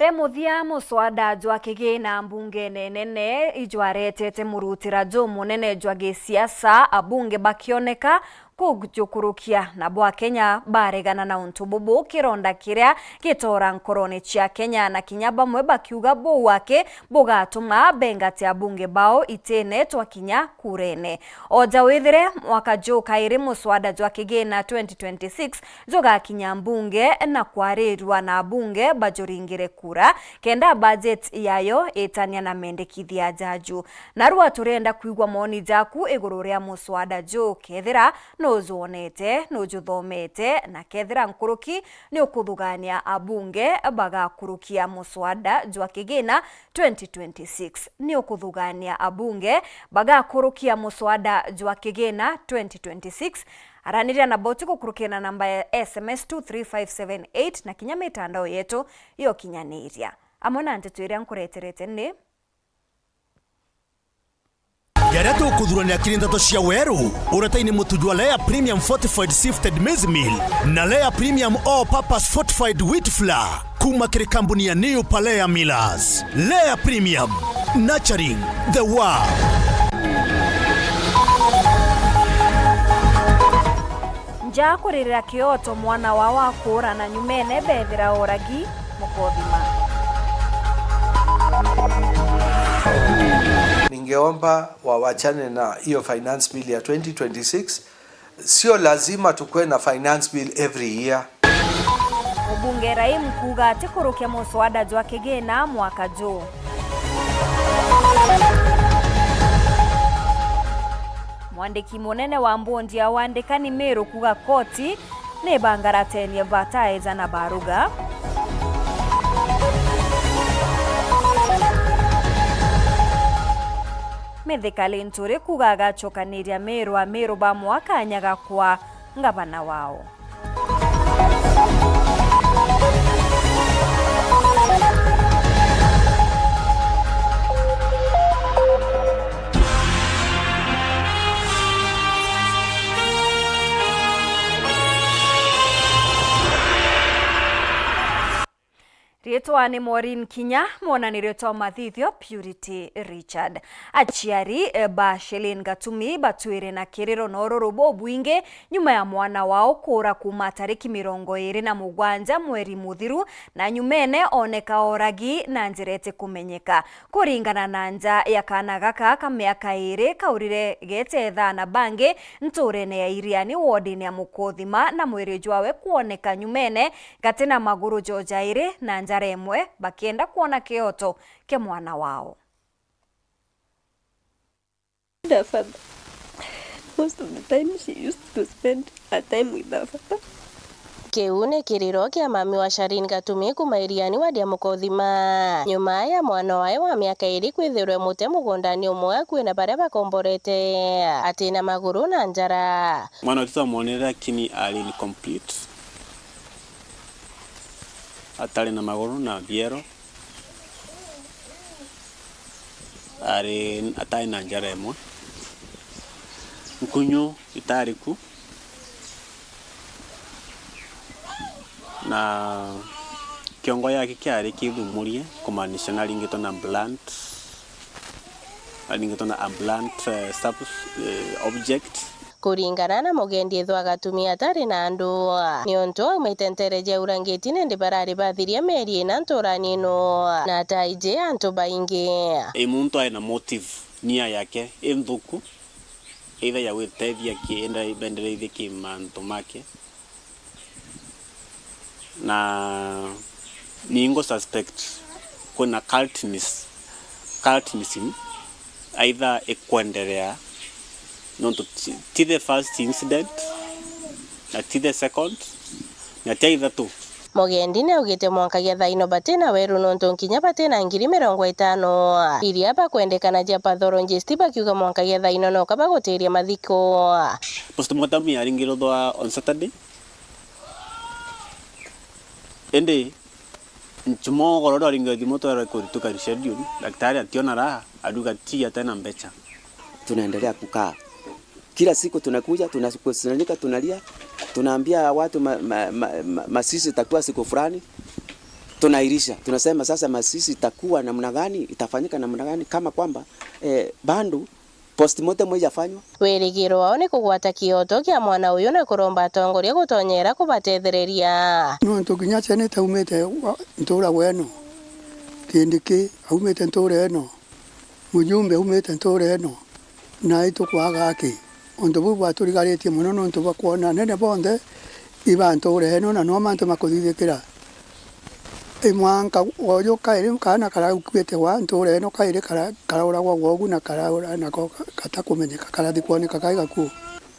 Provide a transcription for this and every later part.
Temuthia muswada jwa kigina mbunge nene ijwaretete murutira jo munene jwa gisiasa abunge bakioneka kujukurukia na bwa Kenya baregana na untububu kironda kiria gitora nkoroni cia Kenya na kinyaba mwe bakiuga bo wake bogatuma bengati abunge bao itene twakinya kurene oja withire mwaka jo kairi muswada jwa kigina 2026 joga kinya mbunge na kwarirwa na abunge bajoringire kura kenda budget yayo etania na mendekithia jaju narua turenda kuigwa moni jaku iguru ria muswada jo kethira nozonete nojuthomete na kethira nkuruki ni ukuthugania abunge bagakurukia muswada jwa kigina 2026 ni ukuthugania abunge bagakurukia muswada jwa kigina 2026 araniria na boti kukurukia na namba ya SMS 23578 na kinya mitandao yetu iyo kinyaniria amona ntetuiria nkureterete ni Gereto kuthurania kirindato cia weru urataini mutujwa Lea Premium Fortified Sifted Maize Meal na Lea Premium All Purpose Fortified Wheat Flour kuma kiri kampuni ya New Palea Millers. Lea Premium, nurturing the world. Nja kuririra kioto mwana wa wakura na nyumene bethira oragi mukothima. Ningeomba wawachane na hiyo finance bill ya 2026. Sio lazima tukue na finance bill every year. Mbunge Raim kuga atikurukia muswada jwa kigina mwaka jo. Mwandiki munene wa mbondi ya wandikani Meru kuga koti ne bangarateni ya bataeza na baruga. Methekali nturi kugaga chokaniria Meru ba mwaka anyaga kwa ngabana wao. Rietwa ni Maureen Kinya, mwana ni rietwa mathithio Purity Richard. Achiari Bashelin Gatumi batuire na kiriro nororo bobwinge nyuma ya mwana wao kura kuma tariki 27 mweri muthiru na nyumene oneka oragi na njirete kumenyeka. Kuringana na nja ya kana gaka kamiaka iri kaurire getetha na bange nturene ya iriani wodini ya mukothima na mweri jwawe kuoneka nyumene gatina maguru jojaire na remwe bakienda kuona kioto ke mwana wao. The father. Most of the time she used to spend her time with the father. Keune kiriro kia mami wa Sharin Gatumi kumairiani wadia mukothima nyuma ya mwana wae wa miaka iri kwithirwe mute mugondani umwe kwina baria bakomborete atina maguru na njara. Mwana tutamuonera kini ali incomplete. Atari na maguru na biero ari atai na njara emwe nkunyu itariku na kiongo yake kiari kithumurie kumaanisha na lingito na blunt object kuringana na mugendi ethwa Gatumi atari na andu nionto aumitentereje urangiti nende barari bathiria meri na nturani no na taije antu baingi muntu aina motive nia yake enthuku either ya wetethia kienda ibendereithi kimanto make na ningo suspect kuna cultism either ekwenderea not to the first incident na the second na either two mugendi ne ugite mwankagia thaino batina weru nonto nkinya batina 50 iria bakwendekana ja pathologist bakiuga mwankagia thaino no kaba gutiria mathiko postmortem yaringiro thwa on Saturday ende nchumo gorodo aringa thimoto ya kurituka schedule daktari ationa raha aduga tia tena mbecha. Tunaendelea kukaa kila siku, tunakuja tunakusanyika, tunalia, tunaambia watu masisi takuwa siku fulani, tunairisha. Tunasema sasa masisi itakuwa namna gani, itafanyika namna gani kama kwamba bandu postmortem haijafanywa. Werigiro wao ni kugwata kioto kia mwana uyu na kuromba atongoria gutonyera kubatethereria. No ntukinya cyane taumete ntura weno kindiki aumete ntura eno mujumbe aumete ntura eno na ito kwagaki ondo bubu aturigaretie muno no ntu bakwona nene bonde iba ntura eno na no manto makuthithikira mwanka oyo kaire kana kara ukwete wa ntura eno kaire kara ura gwogu na kara ura na katakumenyeka kara dikuoneka kaiga ku.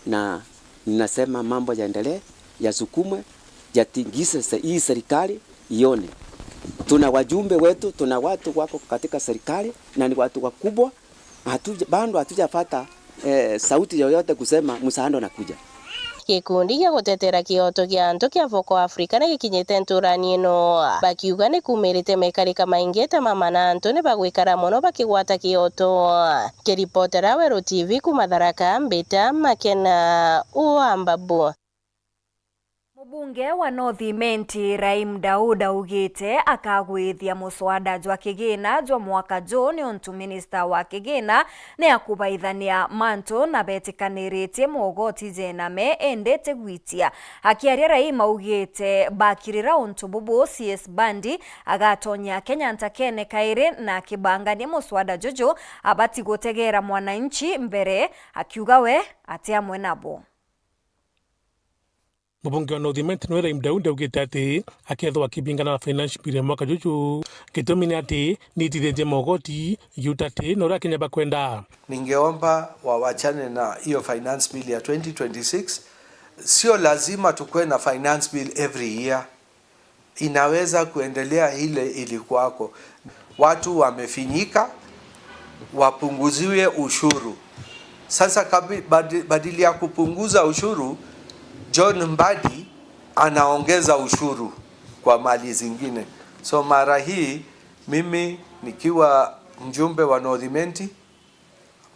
Na ninasema mambo yaendelee, yasukumwe, yatingise hii serikali ione. Tuna wajumbe wetu, tuna watu wako katika serikali na ni watu wakubwa. Bado hatujapata sauti yoyote kusema msaada unakuja. Gikundi gia gutetera kioto gia antu kia Voko Africa na gikinyite nturani ino bakiuga ni kumirite mekarika maingi ta mama na antu ni bagwikara muno bakigwata kioto. Kiripotera Wero TV kumatharaka Mbita Makena Uambabu. Mbunge wa North Imenti Raim Daud augite akagwithia muswada jwa kigina jwa mwaka John onto minister wa kigina ne akubaithania manto na betikaniritie mogoti jename endete gwitia. Akiaria Raim augite bakirira onto bubu CS Bandi agatonya Kenya ntakene kaire na kibangania muswada jojo abati gutegera mwananchi mbere akiuga we atiamwe nabo. Mbunge wa North Imenti Raim Daud augite ati akethwa kibingana na financial bill mwaka juju gitumi ni ati nitithie mogoti yutate na ura Kenya bakwenda. Ningeomba wawachane na hiyo finance bill ya 2026. Sio lazima tukue na finance bill every year. Inaweza kuendelea ile ilikuwako. Watu wamefinyika, wapunguziwe ushuru. Sasa badili ya kupunguza ushuru, John Mbadi anaongeza ushuru kwa mali zingine. So mara hii mimi nikiwa mjumbe wa North Imenti,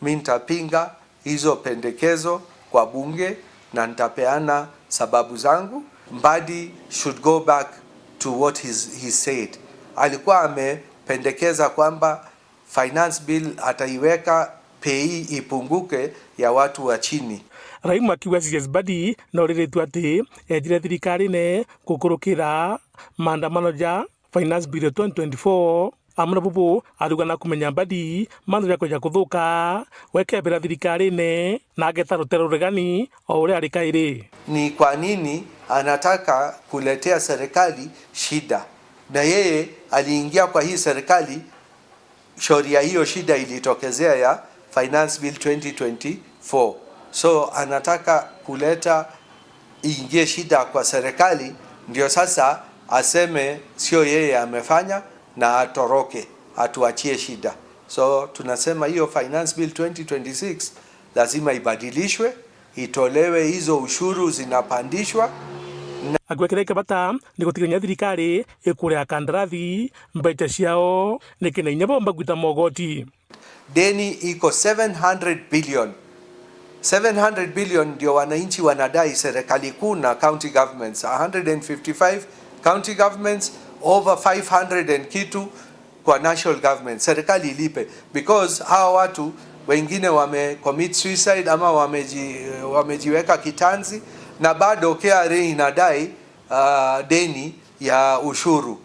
mimi nitapinga hizo pendekezo kwa bunge na nitapeana sababu zangu. Mbadi should go back to what he said. Alikuwa amependekeza kwamba finance bill ataiweka pei ipunguke ya watu wa chini. Raim akiuga CS Badi na uriretu ati ejire thirikari ne gukurukira maandamano ja finance bill 2024 amuna bubu aruga na kumenya Badi mandu ya koja kuthuka wekebera thirikari ne na ageta rutero regani o uri ari kaire. Ni kwa nini anataka kuletea serikali shida? Na yeye aliingia kwa hii serikali, sheria hiyo shida ilitokezea ya finance bill 2024. So anataka kuleta ingie shida kwa serikali, ndio sasa aseme sio yeye amefanya na atoroke, atuachie shida. So tunasema hiyo finance bill 2026 lazima ibadilishwe, itolewe hizo ushuru zinapandishwa. Agwekera bata ni gutiganya thirikari ikurea kandarathi mbaita ciao nikene inyabo mbagwita mogoti. Deni iko 700 billion. 700 billion ndio wananchi wanadai serikali kuu na county governments. 155 county governments, over 500 and kitu kwa national government. Serikali ilipe because hawa watu wengine commit suicide ama wamejiweka kitanzi na bado KRA inadai deni ya ushuru.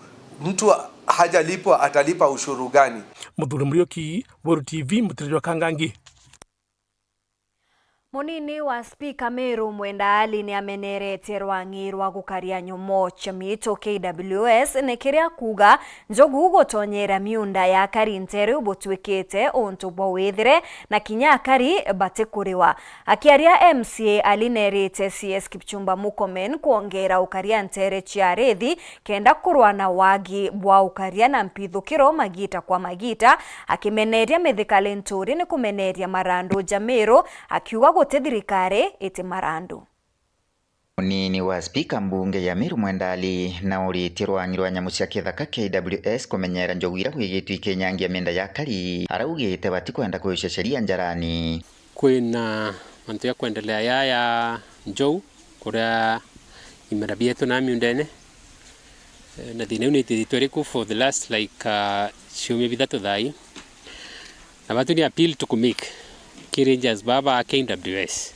Mtu hajalipwa atalipa ushuru gani? Muthuri Murioki, Wero TV, Mutirwa Kangangi. Munini wa Spika Meru Mwendali ni amenerete rwang'irwa gukaria nyomo chamito KWS nekiria kuga njogu gutonyera miunda ya karintere ubutwikite onto bwithire na kinyakari batikuriwa. Akiaria MCA alinerete CS Kipchumba Murkomen kuongera ukaria ntere chiarethi kenda kurwana wagi bwa ukaria na mpithukiro magita kwa magita, akimeneria mithikale nturi ni kumeneria marandu Jamero akiuga thirikari ite marandu. Munini wa Spika mbunge ya Meru Mwendali na uriti rwang'irwa nyamu cia kithaka KWS kumenyera njogwira gwigitwi kinyangia menda ya kari araugite bati kwenda kuiceceria njarani. Kwina mantu ya kuendelea ya njou kuria imera bietu na miundene na thina ni tithitweriku for the last like ciumia bithatu thai na batu ni appeal to kumake Rangers baba KWS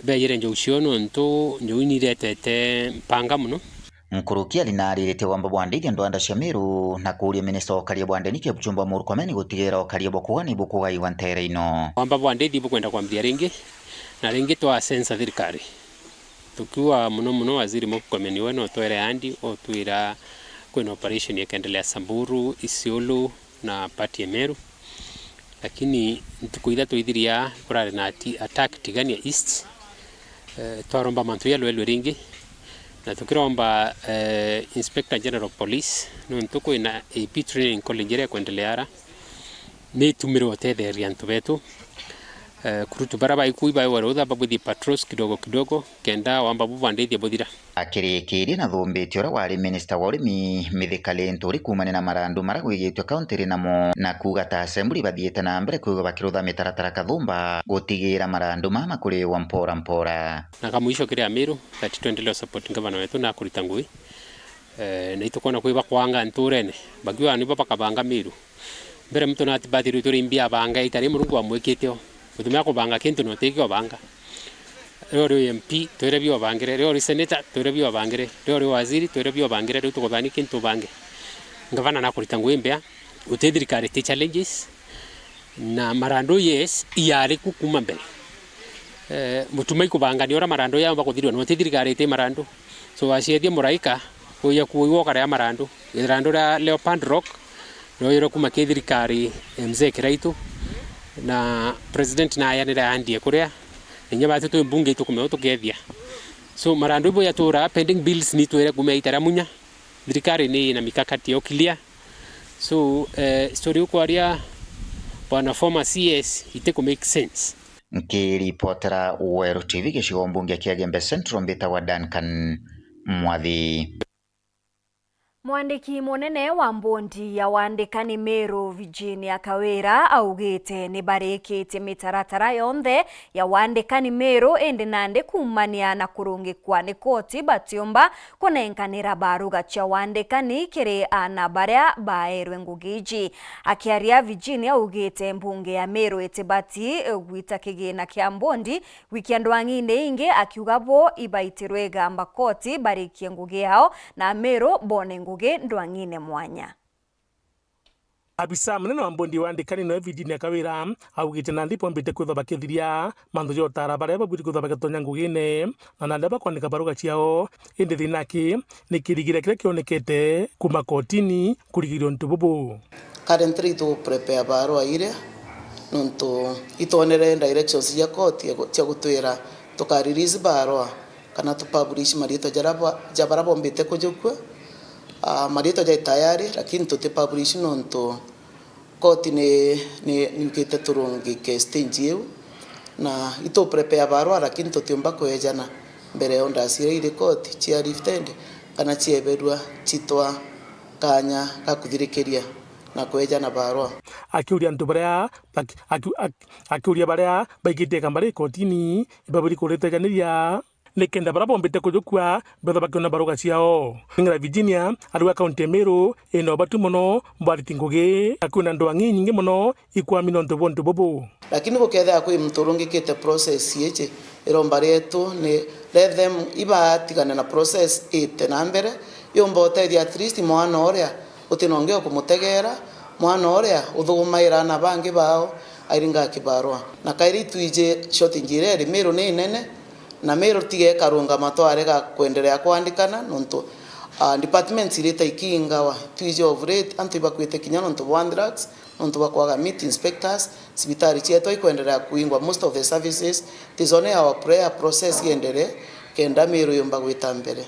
beyire njouciono ntu njouniretete mpanga muno Nkurukia linarĩrĩte wamba bwandithia ndwanda cia Meru na kuria minista okaria bwandenikia buchumba Murkomen gutigira okaria bokugani bukugai wa ntere ino wamba bwandithi bukwenda kwambia ringi na ringi twa sensa thirikari tukiwa muno waziri Murkomen we no twere andi o twira kwena operation yakaendelea Samburu, Isiolo na pati ya Meru, lakini ntukuitha tuithiria kurare na attack tigania east twaromba mantu ya lwelwe ringi na tukiromba Inspector General Police no ntuko ina AP training college ya kuendeleara ni tumiro tetheria ntu betu kurutu baraba ikuiba warotha babuthi patrols kidogo kenda wamba bubandithia buthira akirikiria na thumbiti ora wari minister wa urimi Mithika Nturi kumane na marandu maragwigitwe county namo na kuga ta assembly bathiete na mbere kuga bakirutha mitaratara kathumba gutigira marandu mama kuri wa mpora na kamuisho kiri Amiru that tuendelea support ngavana wetu na kurita ngui na itukona kuiba kwanga nturene bagiwa ni baba kabanga Miru mbere mtu na atibati turi mbia banga itari murungu amweketeo utumia kubanga kintu no tekio banga rero MP twerebio bangire rero senator twerebio bangire rero waziri twerebio bangire rero tukobani kintu bange ngavana na kurita ngwembea utethirikari te challenges na marando yes iyari kukuma mbele mutumai kubanga ni ora marando ya bakuthirwa no tethirikari te marando so asiethie muraika kuya kuiwo kare ya marando irando ra Leopard Rock no yero kuma kethirikari mzee Kiraitu na president na yanira andie kuria ninya batu tu bunge tukume tukethia so marando ibo yatura pending bills ni twere kume itara munya thirikari ni na mikakati yo clear so story ukwaria bwana former CS ite ku make sense nkiripotera Weru TV gicigo mbunge kia Gembe Central mbita wa Duncan Mwathi. Mwandiki munene wa mbondi ya wandikani Meru Virginia Kawira augite ni barikite mitaratara yonthe ya wandikani Meru ende nande kumania na kurungikwa ni koti batiomba kunenkanira baruga cha wandikani kiri ana baria baerwe ngugiji. Akiaria Virginia augite mbunge ya Meru etibati gwita kigina kia mbondi weekend wangine inge akiugabo ibaitirwe gamba koti barikie ngugi yao na Meru bone ngugi ndwangine mwanya. Abisa munene wa mbondi wandikani no Virginia Kawira augite na ndipo mbite kwitha bakithiria manthu jotara baria babuti kwitha bakatonya ngugine na ndaba kwandika baruga ciao indi thinaki ni kirigire kire kionekete kuma kotini kurigirio ntububu currently to prepare barua ire nonto itonere directions ya koti ya gutwira to release barua kana to publish marito jaraba mbite kujukwe marito jai tayari lakini tote publish nonto koti ni kete turungi ke stage na ito prepare barua lakini totiomba kwejana mbere onda sire ile koti chia lifted kana chiebedwa chitwa kanya kakuthirikiria na kwejana barua akiuria ntu baria akiuria baria baigite kambari kotini ibaburi kuretejaniria nekenda bara bombete kujukwa betha bakiona baruga ciao ngira Virginia aruga county Meru eno batu mono mbariti ngugi akuna ndwangi nyingi mono ikwamino ntu bobo lakini guketha kwi mturungikite process yeche irombari yetu ni let them iba tigana na process ite na mbere yomba otedia at least mwana oria utinongeo kumutegera mwana oria uthugumaira na bangi bao airinga kibarua na kairi tuije short njire Meru ni nene na Meru tige karunga matware ga kuendelea kuandikana nonto departments ileta ikingawa tuije of rate antiba kwete kinyano nonto one drugs nonto bakwaga meet inspectors sibitari cheto ikuendelea kuingwa most of the services tizone our prayer process iendelee kenda Meru yomba gwitambere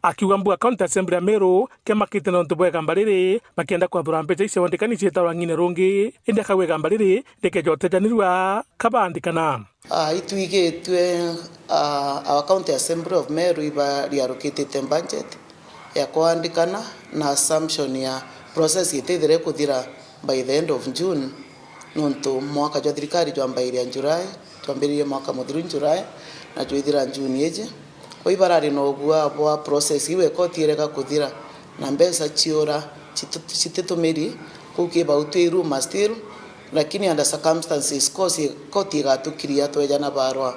akiuga mbuga county assembly ya Meru kemakite na ntubo gambariri bakienda kwathura mbeca icio wandikani cietara ngine rungi indi akawe gambariri ndekejotejanirwa kabandikana ituigitwe our county assembly of Meru iba reallocated budget ya kuandikana na assumption ya process itethire kuthira by the end of June nonto mwaka jwa thirikari jwa mbairia July twambiririe mwaka muthiru July na twithira June yeje oibarari no bua bwa process iwe kotireka kuthira na mbesa chiora chititumiri kukiba utwiru mastiru lakini under circumstances koti gatukiria twejana barwa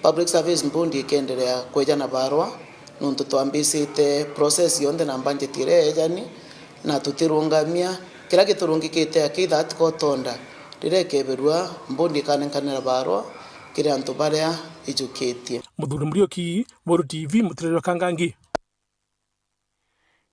public service mbundi ikendelea kwejana barwa nuntu twambisite process yonde na mbanjitire ejani na tutirungamia kila giturungikite akitha tikotonda rirekeberwa mbundi kanenkanira barwa kiri antu baria ijukitie Muthuri Murioki, Moru TV, Mutirero Kangangi.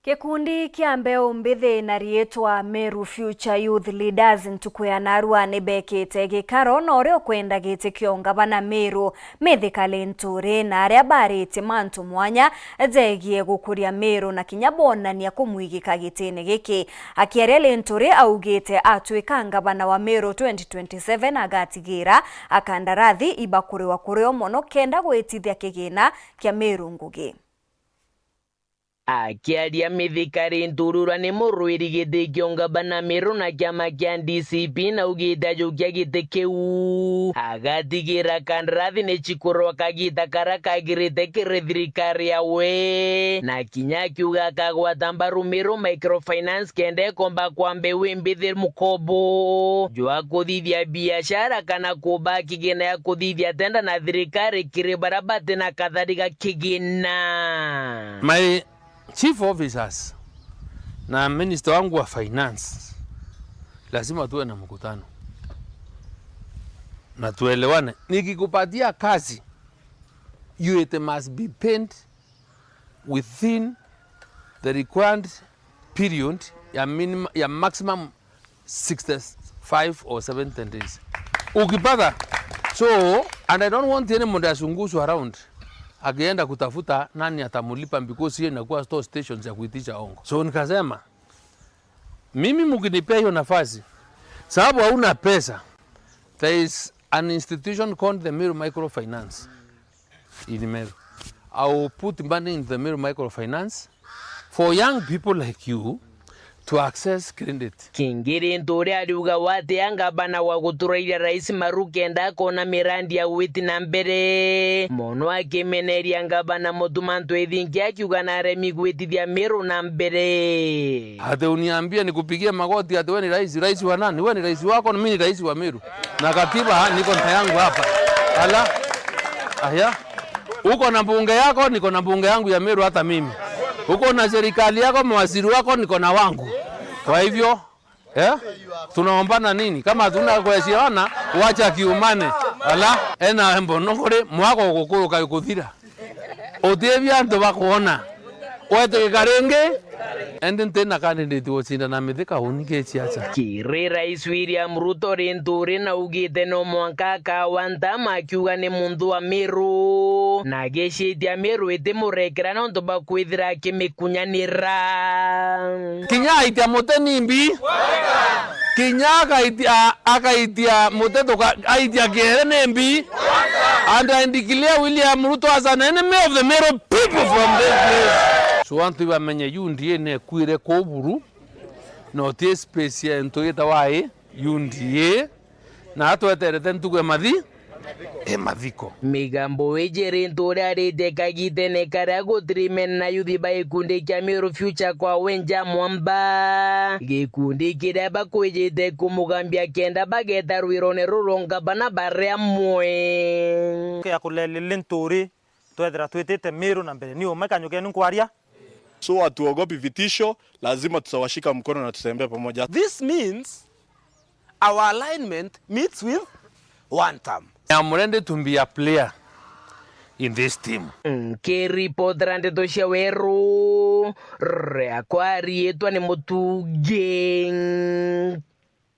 Kikundi kia mbeu mbithi na rietwa Meru Future Youth Leaders ntukuya narua nibekite gikaro na urio kwenda gite kiongabana Meru mithikali nturi na aria bariti mantu mwanya zegie gukuria Meru na kinyabonania kumwigika gitini giki akiaria Linturi augite atwika ngabana wa Meru 2027 agatigira akandarathi ibakuriwa kurio mono kenda gwitithia kigina kia Meru ngugi. Akiaria mithikari nturura ni murwiri giti kiongabana Meru na kiama kia DCP na ugita jukia giti kiu agatigira kandarathi ni chikurwa kagita kara kagirite kiri thirikari yawe na kinya kiuga kagwata mbaru Meru microfinance kende komba kwa mbeu mbithi mukobo jua kuthithia biashara kana kuba kigina ya kuthithia tenda na thirikari kiri barabati na kadhalika kigina. My chief officers na minister wangu wa finance lazima tuwe na mkutano na tuelewane. Nikikupatia kazi, it must be paid within the required period ya maximum 65 or 70 days. Ukipata, so, and I don't want any mmoja asungushwe around akienda kutafuta nani atamulipa because yeye inakuwa store stations ya kuitisha ongo. So nikasema mimi mkinipea hiyo nafasi sababu hauna pesa, there is an institution called the Meru Microfinance in Meru. I will put money in the Meru Microfinance for young people like you to access credit. Kingiri Nturi aliuga wate angabana wa guturaira Rais Maru kenda kona mirandi ya witi na mbere mono akimeneri angabana motumantu ethingi akiuga na remi gwitithia Meru na mbere. Ate uniambia nikupigie magoti ate wewe ni rais wa nani? Wewe ni rais wako na mimi ni rais wa Meru. Na katiba niko na yangu hapa. Ala. Aya. Uko na bunge yako, niko na bunge yangu ya Meru hata mimi. Uko na serikali yako, mawaziri wako, niko na wangu. Kwa hivyo, tunaombana nini? Kama hatuna kuheshimiana, wacha kiumane. Ala, ena mbonongore mwako gukuru kuthira. Otebia ndo bakuona. Wete karenge ende tena candidate wocinda na mithika unike chiacha. Kiri Rais William Ruto Nturi na ugite no mwanka kawanta makiuga ni mundu wa Meru na geshitia Meru ite murekera no ndo bakwithira kimikunyanira kinya itia mutenimbi kinya akaitia muteto aitia kerenembi and I declare William Ruto as an enemy of the Meru people from this place. So wantu bamenye yundie ne kwire ko buru no tie special ntoyeta wae yundie na atweterete ntuge mathiko migambo wejere Nturi arite kagite ne kara gotrimen na yuthi ba ikundi kya Meru Future kwa wenja mwamba gikundi kira bakwejete kumugambia kenda bageta rwirone ruronga bana bare amwe ya kulele Nturi twethera twitete Meru na mbere ni umekanyuke nkwaria. So hatuogopi vitisho, lazima tutawashika mkono na tutembee pamoja. This means our alignment meets with one term. I'm ready to be a player in this team. Keri podrande toshia weru reakwari etwa ni mutugeng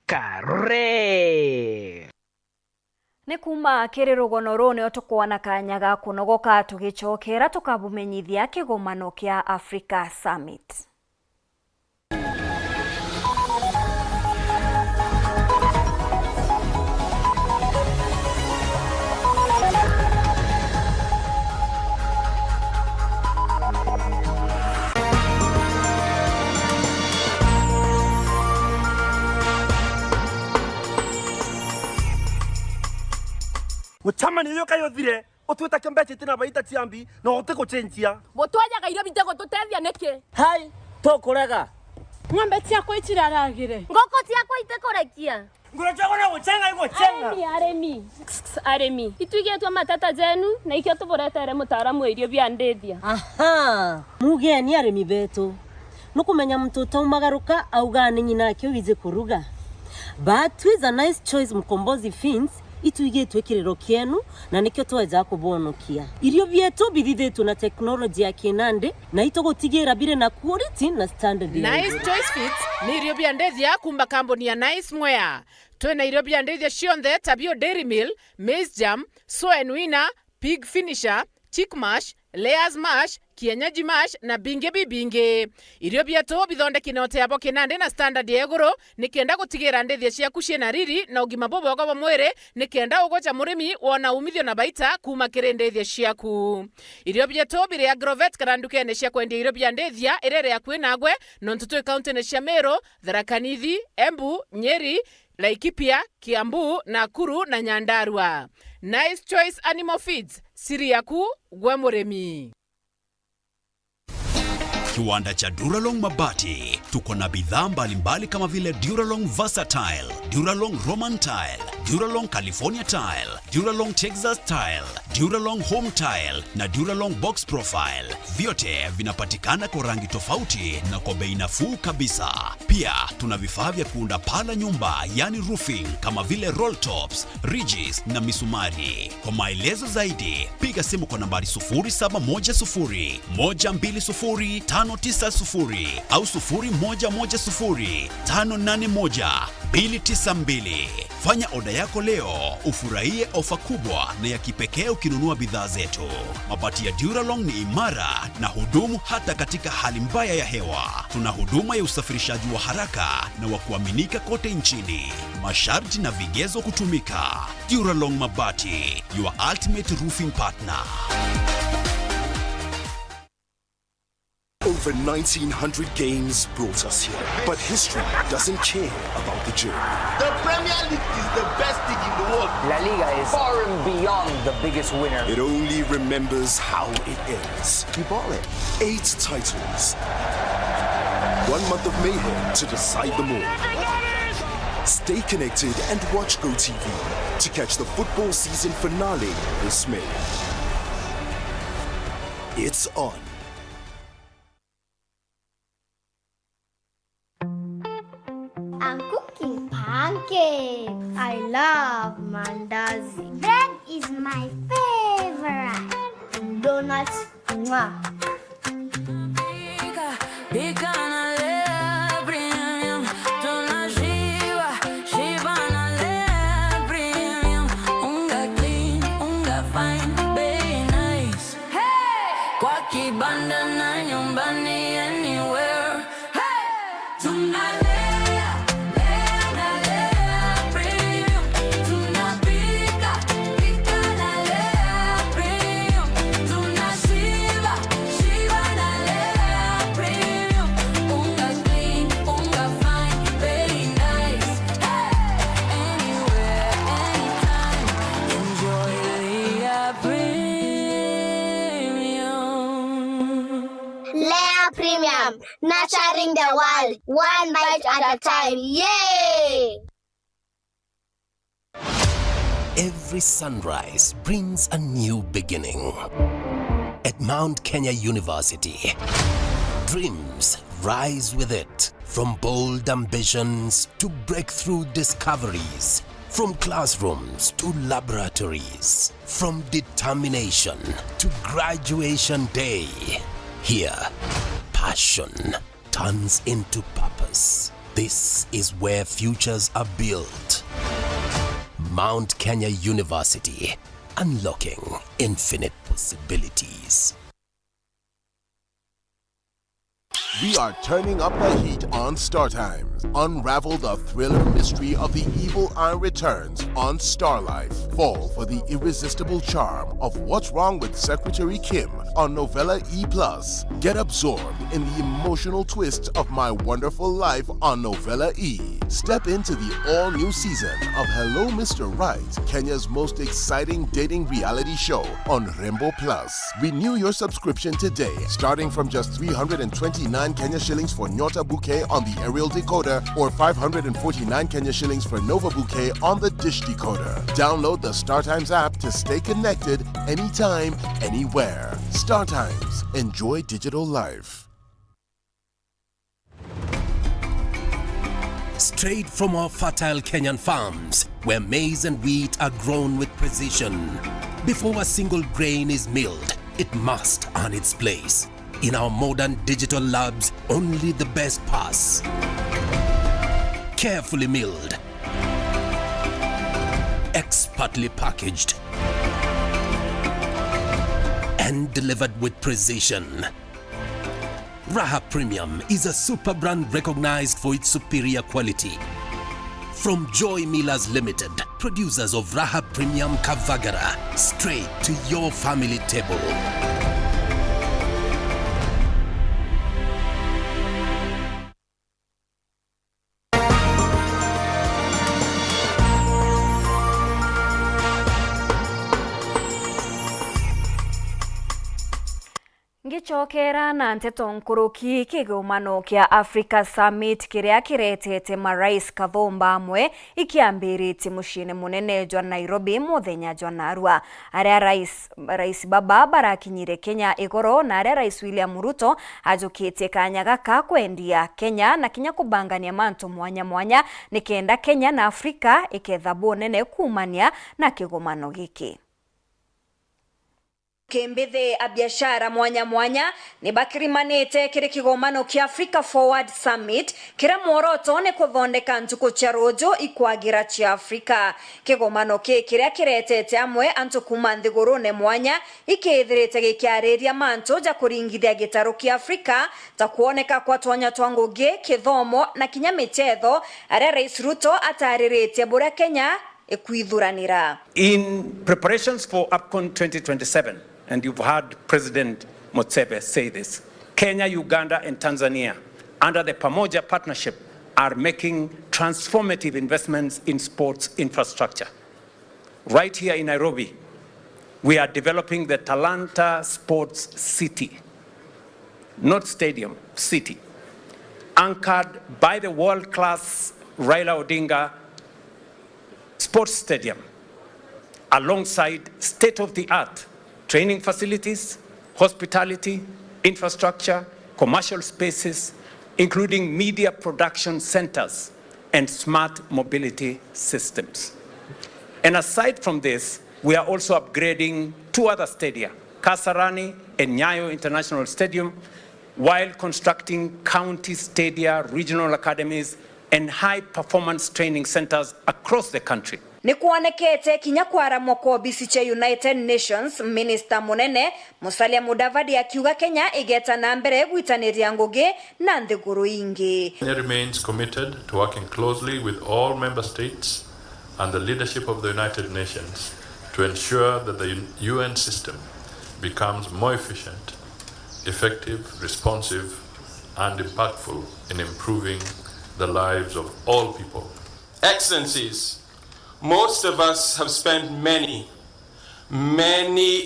kare. Ni kuma kiri rugono rune otukwana kanyaga kunogoka tugichokera tukabumenyithia kigomano kia Africa Summit. Mutamani yoka yothire Otweta kembeche tina baita tiambi na oteko chenjia. Botwaja gairo bitego tutethia neke. Hai, tokorega. Ng'ombe ciakwa itiraragire. Ngoko ciakwa itekorekia. Ngura chako na guchenga iko chenga. Aremi. Ituigetwa matata jenu na ikio tuboretere mutaaramu irio bia ndethia. Aha. Mugeni aremi betu. Nukumenya mtoto umagaruka auga ni nyina kyo wize kuruga. But with a nice choice mkombozi fins ituigetwe kirero kienu na nikyo tweza kubonokia. Irio bietu bidhithetu na teknolojia ya kinande na itogotigera bire na quality na standard. Nice choice fits ni irio bia ndethia kumba kamboni ya Nice Mwea. Twena irio bia ndethia cionthe tabio Dairy Mill, Maize Jam, Soy Wina, Pig Finisher, Chick Mash, Layers Mash, Kienyeji Mash na binge bibinge. Irio bietu bithondeki na oteabo kinande na standard ya iguru nikenda gutigira ndethia ciaku ciena riri na ugima bobogo wa mwire nikenda ugocha murimi wona umithio na baita kuma kire ndethia ciaku. Irio bietu bire Agrovet karandukene cia kwendia irio bia ndethia irere ya kwinagwe nontutu county ne cia Meru, Tharaka Nithi, Embu, Nyeri, Laikipia, Kiambu, Nakuru na Nyandarua. Nice Choice Animal Feeds, siri yaku gwe muremi. Kiwanda cha Duralong Mabati, tuko na bidhaa mbalimbali kama vile Duralong Versatile, Duralong Roman Tile, Duralong California Tile, Duralong Texas Tile, Duralong Home Tile na Duralong Box Profile. Vyote vinapatikana kwa rangi tofauti na kwa bei nafuu kabisa. Pia tuna vifaa vya kuunda pala nyumba, yani roofing, kama vile roll tops, ridges na misumari. Kwa maelezo zaidi, piga simu kwa nambari 0710 120 590 au 0110 581 292. Fanya oda yako leo, ufurahie ofa kubwa na ya kipekee ukinunua bidhaa zetu. Mabati ya Duralong ni imara na hudumu hata katika hali mbaya ya hewa. Tuna huduma ya usafirishaji wa haraka na wa kuaminika kote nchini. Masharti na vigezo kutumika. Duralong Mabati, your ultimate roofing partner. Over 1,900 games brought us here, but history doesn't care about the journey. The Premier League is the best league in the world. La Liga is far and beyond the biggest winner. It only remembers how it ends. Keep all it. 8 titles. 1 month of mayhem to decide them all. Stay connected and watch GoTV to catch the football season finale this May. It's on. I'm cooking pancakes. I love mandazi. Bread is my favorite. Donuts, mwah. Nurturing the world, one bite at a time. Yay! Every sunrise brings a new beginning. At Mount Kenya University, dreams rise with it. From bold ambitions to breakthrough discoveries. From classrooms to laboratories. From determination to graduation day. Here, passion turns into purpose. This is where futures are built. Mount Kenya University, unlocking infinite possibilities. We are turning up the heat on Star Times. Unravel the thriller mystery of the evil eye returns on Star Life. Fall for the irresistible charm of What's Wrong with Secretary Kim on Novella E+. Get absorbed in the emotional twists of My Wonderful Life on Novella E. Step into the all-new season of Hello Mr. Right, Kenya's most exciting dating reality show on Rainbow Plus. Renew your subscription today, starting from just 329 Kenya shillings for Nyota Bouquet on the aerial decoder or 549 Kenya shillings for Nova Bouquet on the dish decoder. Download the Star Times app to stay connected anytime, anywhere. Star Times. Enjoy digital life. Straight from our fertile Kenyan farms, where maize and wheat are grown with precision. Before a single grain is milled, it must earn its place. In our modern digital labs, only the best pass. Carefully milled, expertly packaged, and delivered with precision. Raha Premium is a super brand recognized for its superior quality. From Joy Millers Limited, producers of Raha Premium Kavagara, straight to your family table. Ngichokera na nteto nkuruki kigomano kia Africa Summit kiria kiretete marais kathomba amwe ikiambiriti mushine munene jwa Nairobi muthenya jwa Narua. Aria rais baba barakinyire Kenya igoro na aria rais William Ruto ajukitie kanya gaka kwendia Kenya na kinya kubangania mantu mwanya mwanya nikenda Kenya na Afrika iketha bonene kumania na kigomano giki. Kembethe a biashara mwanya mwanya ni bakirimanite kiri kigomano kia Africa Forward Summit kira mworoto ne kuthondeka ntuku cia rojo ikwagira cia Africa. Kigomano kiria kiretete amwe antu kuma nthiguru ne mwanya ikithirite gikiariria mantu ja kuringithia gitaro kia Africa ta kuoneka kwa twanya twangugi kithomo na kinya mitetho aria rais Ruto ataririte bura Kenya ekuithuranira. In preparations for AFCON 2027, and you've heard President Mutsebe say this, Kenya, Uganda, and Tanzania, under the Pamoja Partnership, are making transformative investments in sports infrastructure. Right here in Nairobi, we are developing the Talanta Sports City, not stadium, city, anchored by the world-class Raila Odinga Sports Stadium, alongside state-of-the-art training facilities, hospitality, infrastructure, commercial spaces, including media production centers and smart mobility systems. And aside from this, we are also upgrading two other stadia, Kasarani and Nyayo International Stadium, while constructing county stadia, regional academies, and high-performance training centers across the country. Ni kuonekete kinya kwara mwako bisiche United Nations Minister Munene Musalia Mudavadi akiuga Kenya igeta na mbere gwitaniria ngugi na nthiguru ingi. Kenya remains committed to working closely with all member states and the leadership of the United Nations to ensure that the UN system becomes more efficient, effective, responsive, and impactful in improving the lives of all people. Excellencies, most of us have spent many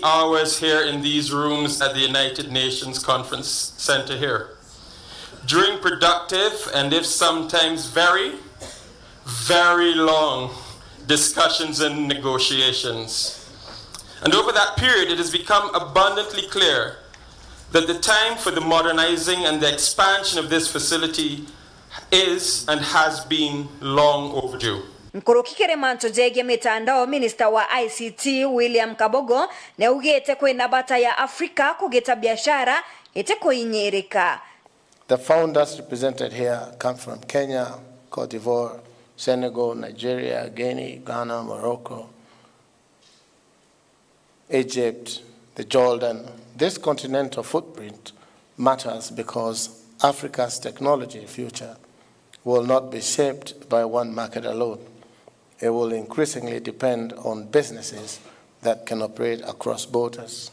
hours here in these rooms at the United Nations Conference Center here, during productive and if sometimes very, very long discussions and negotiations. And over that period, it has become abundantly clear that the time for the modernizing and the expansion of this facility is and has been long overdue. Nkurukikire manto jege mitandao Minister wa ICT William Kabogo ne ugete kwina bata ya Afrika kugeta biashara ete kuinyereka. The founders represented here come from Kenya, Cote d'Ivoire, Senegal, Nigeria, Guinea, Ghana, Morocco, Egypt, the Jordan. This continental footprint matters because Africa's technology future will not be shaped by one market alone. It will increasingly depend on businesses that can operate across borders,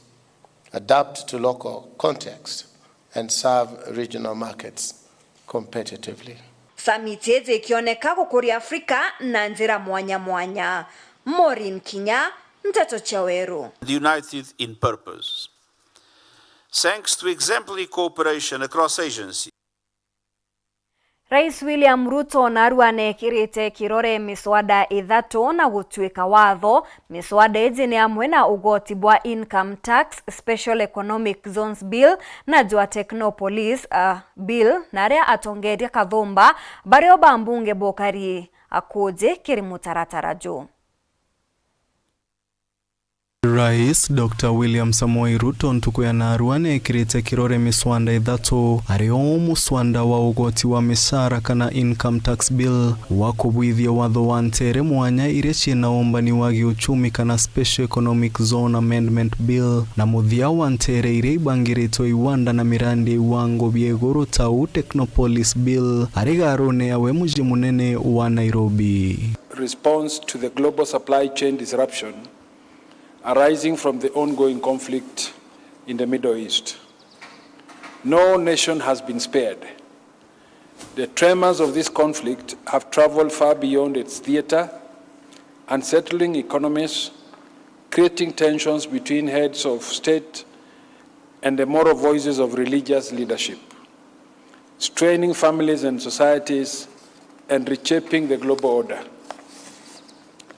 adapt to local context, and serve regional markets competitively. Samiti ezi ikioneka kukuria Afrika na njira mwanya mwanya. Maureen Kinya, Mteto Chaweru. United in purpose. Thanks to exemplary cooperation across agencies. Rais William Ruto naruanekirite kirore miswada ithatu na gutuika watho. Miswada iji ni amwe na ugoti bwa income tax, special economic zones bill na jwa technopolis bill na ria atongeria kathumba bario bambunge bokari akuje kiri mutaratara jo. Rais Dr. William Samoei Ruto ntukuya naruane kirite kirore miswanda ithatu ario muswanda wa ugoti wa misara kana income tax bill wa kubwithia watho wa ntere mwanya iria ciina umbani wa giuchumi kana special economic zone amendment bill na muthia wa ntere iria ibangiritwo iwanda na mirandi wango bieguru tau technopolis bill arigarone awe muji munene wa Nairobi. Response to the global supply chain disruption arising from the ongoing conflict in the Middle East. No nation has been spared. The tremors of this conflict have traveled far beyond its theater, unsettling economies, creating tensions between heads of state and the moral voices of religious leadership, straining families and societies, and reshaping the global order.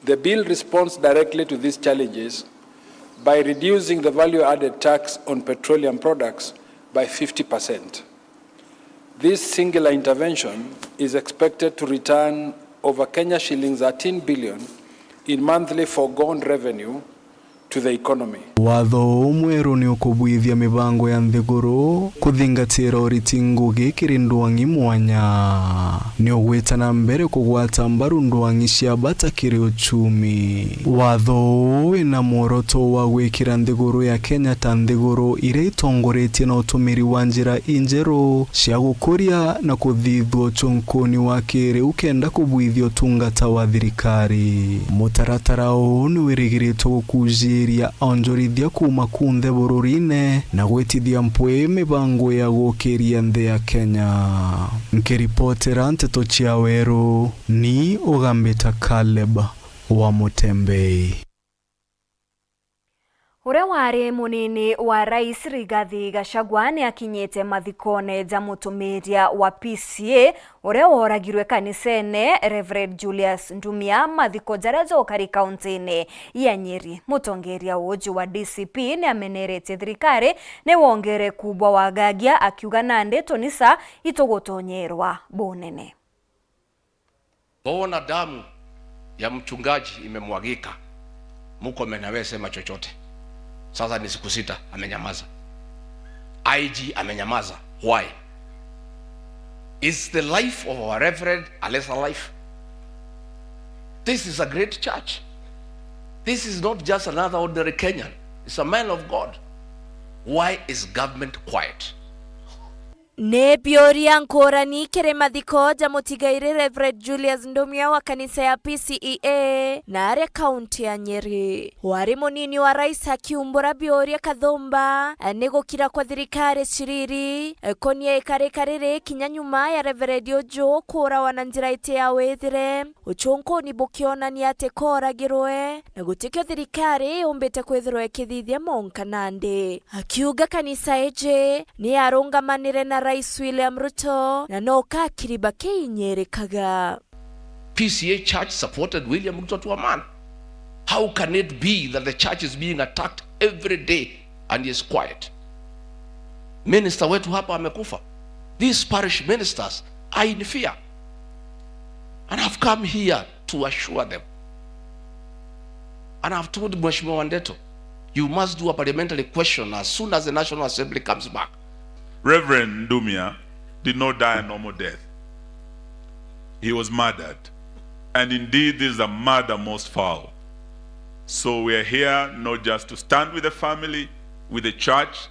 The bill responds directly to these challenges by reducing the value-added tax on petroleum products by 50%. This singular intervention is expected to return over Kenya shillings 13 billion in monthly foregone revenue to the economy. Watho mweru ni ukubwithia mibango ya nthiguru kuthingatira uriti ngugi kirindwangi mwanya ni ugwita na mbere kugwata mbaru ndwangi cia bata kiri uchumi. Watho wina muoroto wa gwikira nthiguru ya Kenya ta nthiguru iria itongoretie na utumiri wa njira injeru cia gukuria na kuthithwo chunkuni wa kiri ukenda kubwithio tungata wa thirikari. Mutaratara huu ni wirigiritwo gukujiria onjorithia kuma kunthe bururine na gwitithia mpwe mibango ya gukiria nthe ya Kenya. Nkiripotera Nteto Chaweru ni Ugambita Caleb wa Mutembei. Ure wari munini wa Rais Rigathi Gachagua ni akinyete mathikone ja mutumiria wa PCA ure woragirwe kanisene Reverend Julius Ndumia mathiko jaria jokari kauntini ya Nyeri. Mutongeria uju wa DCP ni amenerete thirikari ni wongere kubwa wa gagia akiuga nande tonisa itogotonyerwa bonene. Bona damu ya mchungaji imemwagika, muko menawe sema chochote. Sasa ni siku 6 amenyamaza. IG amenyamaza. Why? Is the life of our reverend a lesser life? This is a great church. This is not just another ordinary Kenyan. It's a man of God. Why is government quiet? Ne bioria nkorani kere mathiko ja mutigaire Reverend Julius Ndumia wa kanisa ya PCEA na aria kaunti ya Nyeri. Wari munini wa rais akiumbura bioria kathumba negukira kwa thirikari ciriri konie ikarekarire kinya nyuma ya Reverend Ojo kura wana njira ite ya wethire uchonko ni bukiona ni ate koragirwe na gutikio thirikari umbite kwithirwe kithithia monka nande. Akiuga kanisa eje ni arungamanire na Rais William Ruto na noka kiriba keinyerekaga. PCA church supported William Ruto to a man. How can it be that the church is being attacked every day and he is quiet? Minister wetu hapa amekufa. These parish ministers are in fear. And I've come here to assure them. And I've told Mheshimiwa Wandeto, you must do a parliamentary question as soon as the National Assembly comes back. Reverend Ndumia did not die a normal death. He was murdered. And indeed, this is a murder most foul. So we are here not just to stand with the family, with the church,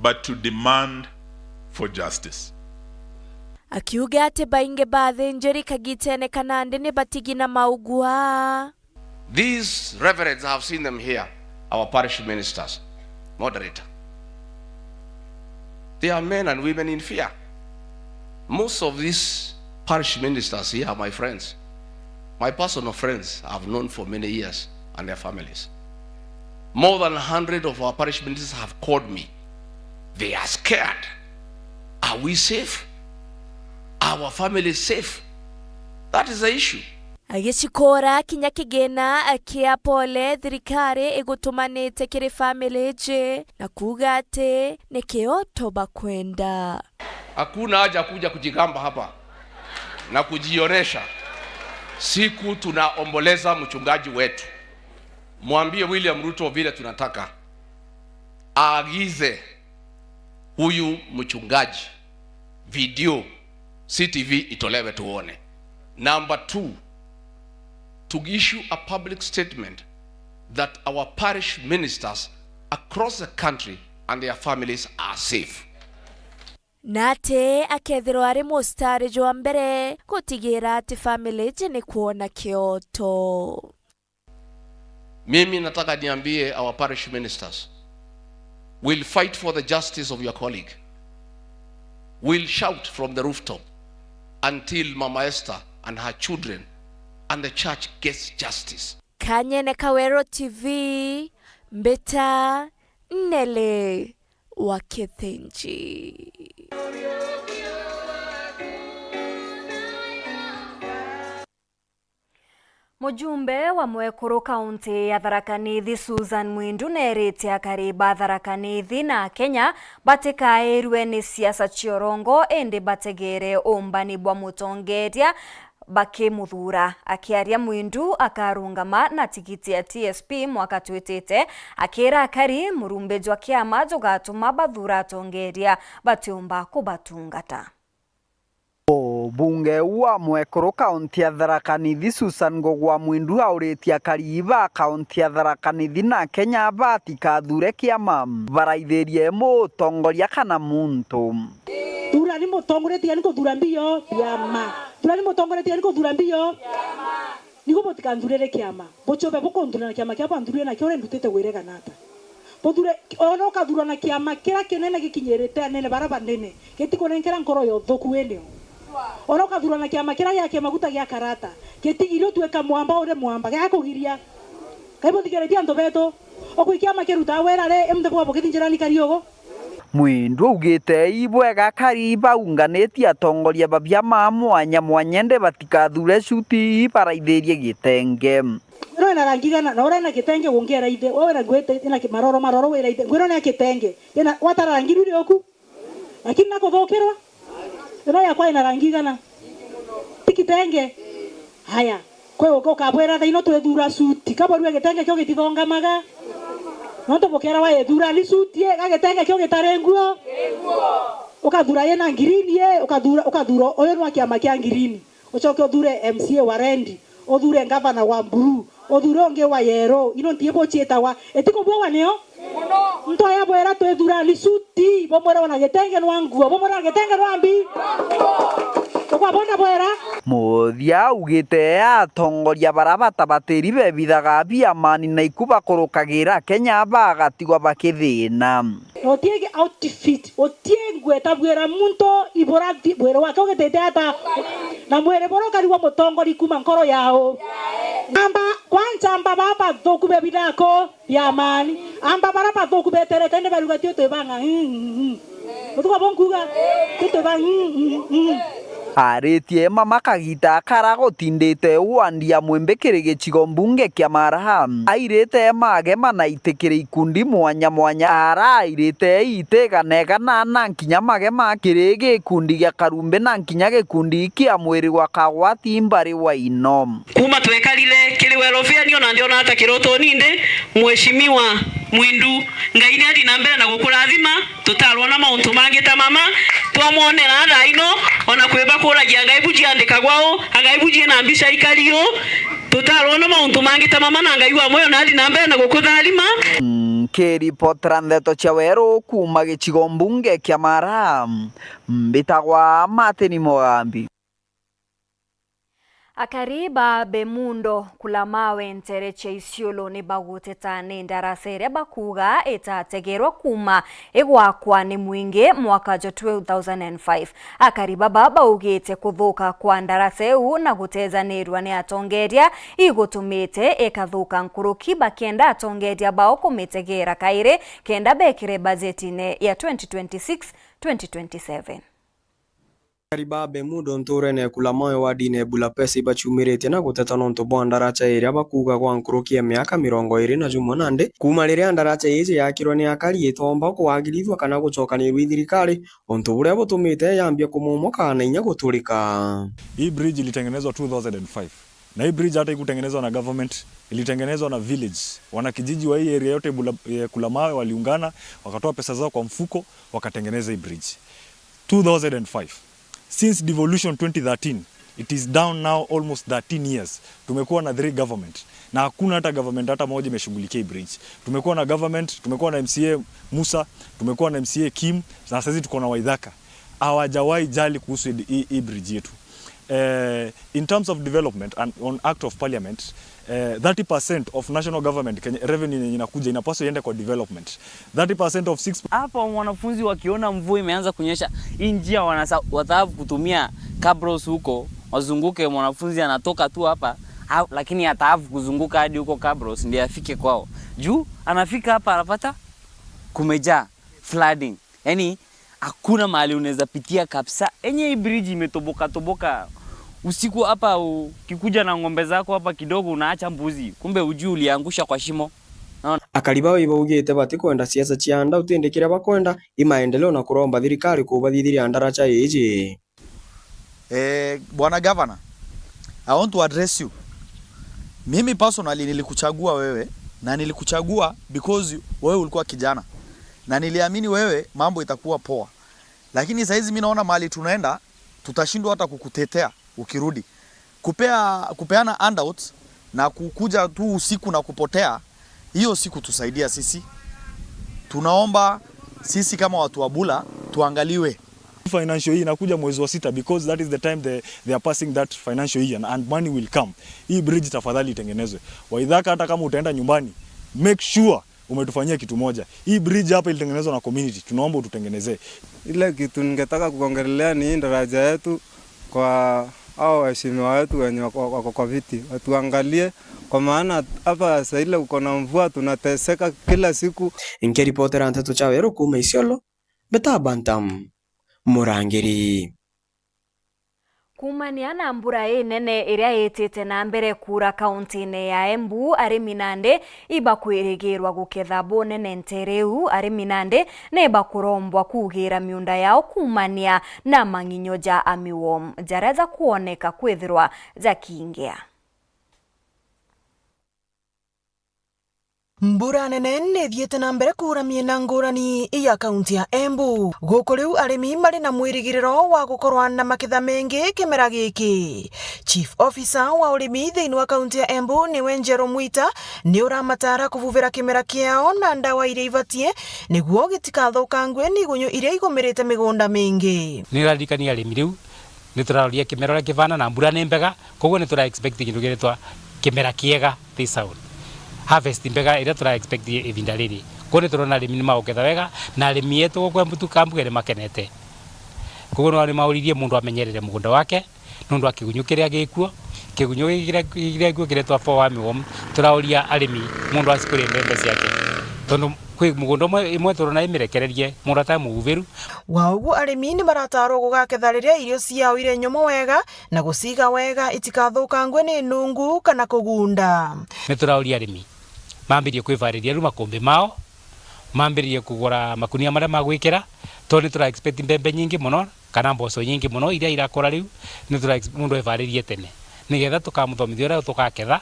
but to demand for justice. akiuga ati bainge bathinjiri kagitene kanande ni batigina maugua. These reverends, I have seen them here, our parish ministers, moderator. They are men and women in fear. Most of these parish ministers here are my friends. My personal friends I've known for many years and their families. More than 100 of our parish ministers have called me. They are scared. Are we safe? Our family is safe? That is the issue. Agicikora kinya kigena akia pole thirikari igutumanite kiri family je na kuga ati nikio toba kwenda. Hakuna haja kuja kujigamba hapa na kujionesha. Siku tunaomboleza mchungaji wetu. Mwambie William Ruto vile tunataka aagize huyu mchungaji video CTV itolewe tuone. Number 2, to issue a public statement that our parish ministers across the country and their families are safe. Nate akethirwo ari mustari jwa mbere gutigira ati family ni kuona kioto. Mimi nataka niambie our parish ministers, we'll fight for the justice of your colleague. We'll shout from the rooftop until Mama Esther and her children and the church gets justice. Kanyene Kawero TV, Mbeta Nele Wakithinji. Mujumbe wa Mwekuru kaunti ya Tharaka Nithi Susan Mwindu nerite akariba Tharaka Nithi na Kenya batikairwe ni siasa chiorongo ende bategere ombani bwa mutongeria bakimuthura. Akiaria Mwindu akarungama na tikiti ya TSP mwaka twitite akira akari murumbeji wa kiama jogatuma bathura tongeria batiumba kubatungata. Bunge wa Mwekuru kaunti ya Tharaka Nithi Susan Ngogwa Mwindu auritia kariba kaunti ya Tharaka Nithi na Kenya batikathure kiama baraithirie mutongoria kana muntu. Thura ni mutongoretie ni kuthura mbio kiama. Thura ni mutongoretie ni kuthura mbio kiama. Nigo botikanthurere kiama. Bochobe bokonthurana kiama kia banthurire na kio rendutete wirega nata. Bothure ono kathura na kiama kira kinene gikinyirite nene baraba nene. Gitikonenkera nkoro yo thuku eneo. Ono kathura na kiama kira yake maguta gia karata. Gitigiro tweka mwamba ore mwamba ga kugiria. Kaibo tigeretia ndo beto. Okuikiama kiruta wera re emde kwa bokitinjirani kariogo. Mwindu ugite ibwega kariba unganetia atongoria babia ma mwanya mwanyende batikathure shuti baraithirie gitenge. Ngwiro na rangigana na ora na kitenge wongera ide wewe na gwete ina maroro wera ide ngwiro na kitenge ina watarangiru ri oku lakini nako thokerwa ina yakwa ina rangigana tikitenge haya kwe ukabwera thaino twethura suti kaborwe kitenge kyo gitithongamaga Nonto bokera wa ethura ni sutie gagetenge kyo gitarenguo ukathura yena ngirini ukathura oyo no kiama kia ngirini ucoke uthure MCA wa Rendi uthure governor wa Mburu uthure onge wa Yero ino ntie bochieta wa etiko bwa neo mto ya bwera twethura ni suti bomora wana getenge no nguo bomora getenge no ambi kwa bona bwera muthia ugite atongoria barabata batiri bebithaga bia mani na ikuba kurukagira Kenya bagatigwa bakithina otiege outfit otiengwe tabwera muntu iborati bwera wake ugetete ata na mwere boroka riwa mutongori kuma nkoro yao amba kwanza amba baba thoku bebidako ya mani amba baraba thoku betere tende baruga tio tebanga mutuka bonkuga tebanga aritie mama kagita karago tindite wandia mwembekere gicigo mbunge kia Maraha airite mage mana itekere ikundi mwanya ara irite itega nega na nkinya mage makirege ikundi gia Karumbe na nkinya gikundi kia mwiri wa Kagwati mbari wa Inom kuma twekalile kiliwerofia ndio na ndio hata kiroto ninde mheshimiwa Mwindu ngaini hadi na mbele na gukurathima tutalona mauntu mangita mama twamonera raino ona kweba kura giangaibuji andika gwao angaibuji na mbisha ikalio tutalona mauntu mangita mama na ngaiwa moyo na hadi na mbele na gukuthalima Nikiripotera ndeto cia weru kuma gicigo mbunge kia Maraham, mbitagwa Martin Mugambi. Akariba Bemundo kulamawe ntereche Isiolo ni baguteta ni ndarasere bakuga etategerwa kuma egwakwa ni mwingi mwaka jo 2005. Akariba baba ugite kuthuka kwa ndaraseu na gutezanirwa ni atongeria igutumite ekathuka nkuruki bakenda atongeria bao kumitegera kaire kenda bekire budgetine ya 2026-2027. Akariba Bemundo nturene kulamawe wadine Bulapesi bachumirite na guteta nonto bwa ndaracha iria bakuga kwa nkurukia miaka 28 kuma riria ndaracha ije yakirwo ni akari itomba kwagirithwa kana gucokanirwa thirikari onto buria butumite yambia kumumoka na inya guturika. Hii bridge ilitengenezwa 2005 na hii bridge hata ikutengenezwa na government, ilitengenezwa na village. Wanakijiji wa hii area yote Kulamawe waliungana wakatoa pesa zao kwa mfuko wakatengeneza hii bridge 2005. Since devolution 2013, it is down now almost 13 years. Tumekuwa na 3 government na hakuna hata government hata moja imeshughulikia bridge. Tumekuwa na government, tumekuwa na MCA Musa, tumekuwa na MCA Kim, na sasa tuko na Waithaka. Hawajawahi jali kuhusu hii bridge yetu. In terms of development and on act of parliament, 30% of national government revenue inakuja inapaswa iende kwa development. 30% of 6. Hapa wanafunzi wakiona mvua imeanza kunyesha, hii njia wataafu kutumia cabros huko, wazunguke, mwanafunzi anatoka tu hapa, lakini ataafu kuzunguka hadi huko cabros ndiye afike kwao. Juu anafika hapa anapata kumejaa flooding. Yaani hakuna mahali unaweza pitia kabisa. Hii bridge imetoboka. Usiku hapa ukikuja na ng'ombe zako hapa kidogo unaacha mbuzi, kumbe ujui uliangusha kwa shimo. Akariba ibugite bati kwenda siasa cianda utindikira bakwenda imaendeleo na kuromba thirikari kubathithiria ndaracha iji. Bwana Governor, I want to address you. Mimi personally nilikuchagua wewe na nilikuchagua because wewe ulikuwa kijana na niliamini wewe mambo itakuwa poa. Lakini saizi mimi naona mali tunaenda tutashindwa hata kukutetea ukirudi. Kupeana handouts na kukuja tu usiku na kupotea, hiyo siku tusaidia sisi. Tunaomba sisi kama watu wa Bula tuangaliwe. Financial year inakuja mwezi wa 6 because that is the time they are passing that financial year and money will come. Hii bridge tafadhali itengenezwe. Waithaka hata kama utaenda nyumbani, make sure umetufanyia kitu moja. Hii bridge hapa ilitengenezwa na community. Tunaomba ututengenezee. Ile kitu ningetaka kuongelea ni daraja yetu kwa hao waheshimiwa wetu wenye wako kwa viti. Watuangalie kwa maana hapa sasa ile uko na mvua tunateseka kila siku. Nikiripotera nteto cha weru kuma Isiolo, Betabantam Murangiri. Kumaniana mbura nene iria yetete na mbere kura kaunti-ine ya Embu arimi nande iba kwirigirwa guketha bonene ntereu arimi nande neba kurombwa kugira miunda yao kumania na manginyo ja amiwom jareza kuoneka kwithirwa za kiingia. Mbura nene nithiete na mbere kura miena ngurani ya kaunti ya Embu. Guku riu arimi mari na mwirigiriro wa gukorwa na makitha mengi kimera giki. Chief Officer wa urimi thiini wa kaunti ya Embu niwe Njero Mwita ni uramatara kuvuvira kimera kiao na ndawa iria ibatie niguo gitikathukangwe ni gunyo iria igumirite migunda mingi. Nirarikania arimi riu nituraroria kimera kivana na mbura nembega koguo nitura expect kindu giretwa kimera kiega this out. Harvest mbega ira tura expect ivinda riri kone turona arimi mauketha wega na arimi yetu kwa mbutu kambugere makenete koguo no ari mauririe mundu amenyerere mugunda wake nundu akigunyukiria gikuo kigunyo gigira guo kiretwa for wami turauria arimi mundu asikure mbembe ciake tondu kwi mugunda imwe turona imirekererie mundu atamuguviru waugu arimi ni marataro gugaketha riria irio ciao ire nyomo wega na guciga wega itikathukangwe ni nungu kana kugunda. Ni turauria arimi mambirie kwivariria ru makombe mao mambirie kugura makunia maria magwikira tondu tura expect mbembe nyingi muno kana mboco nyingi muno iria irakora riu ni tura mundu evaririe tene nigetha tukamuthomithia uria tukaketha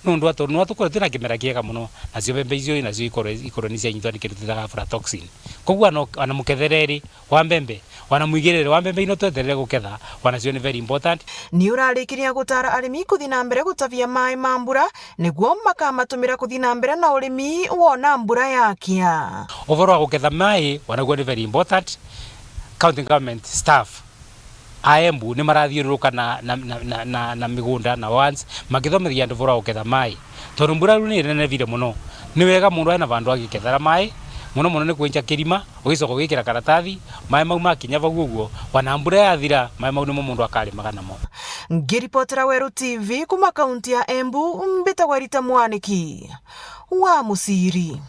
nundu atu no tukore tina kimera kiega muno nacio mbembe icio nacio ikoroni cia nyitwa nikirutithaga aflatoxin koguo ana mukethereri wa mbembe wana muigirire wa mbembe ino tweterere guketha wanacio ni very important. Ni urarikiria gutara arimi kuthi na mbere gutavia mai ma mbura niguo makamatumira kuthi na mbere na urimi wona mbura yakia. Ovoro wa guketha mai wanaguo ni very important. County government staff Embu ni marathiururuka na migunda na once magithomithia andu vora guketha mai tondu mbura riu ni nenevire muno. Ni wega mundu ena vandu agikethera mai muno ni kwenja kirima ugicoka ugikira karatathi mai mau makinya vau uguo wana mbura yathira mai mau nimo mundu akarimaga namo. Ngiripotera Weru TV kuma kaunti ya Embu, Mbitagwa Rita Mwaniki wa Musiri.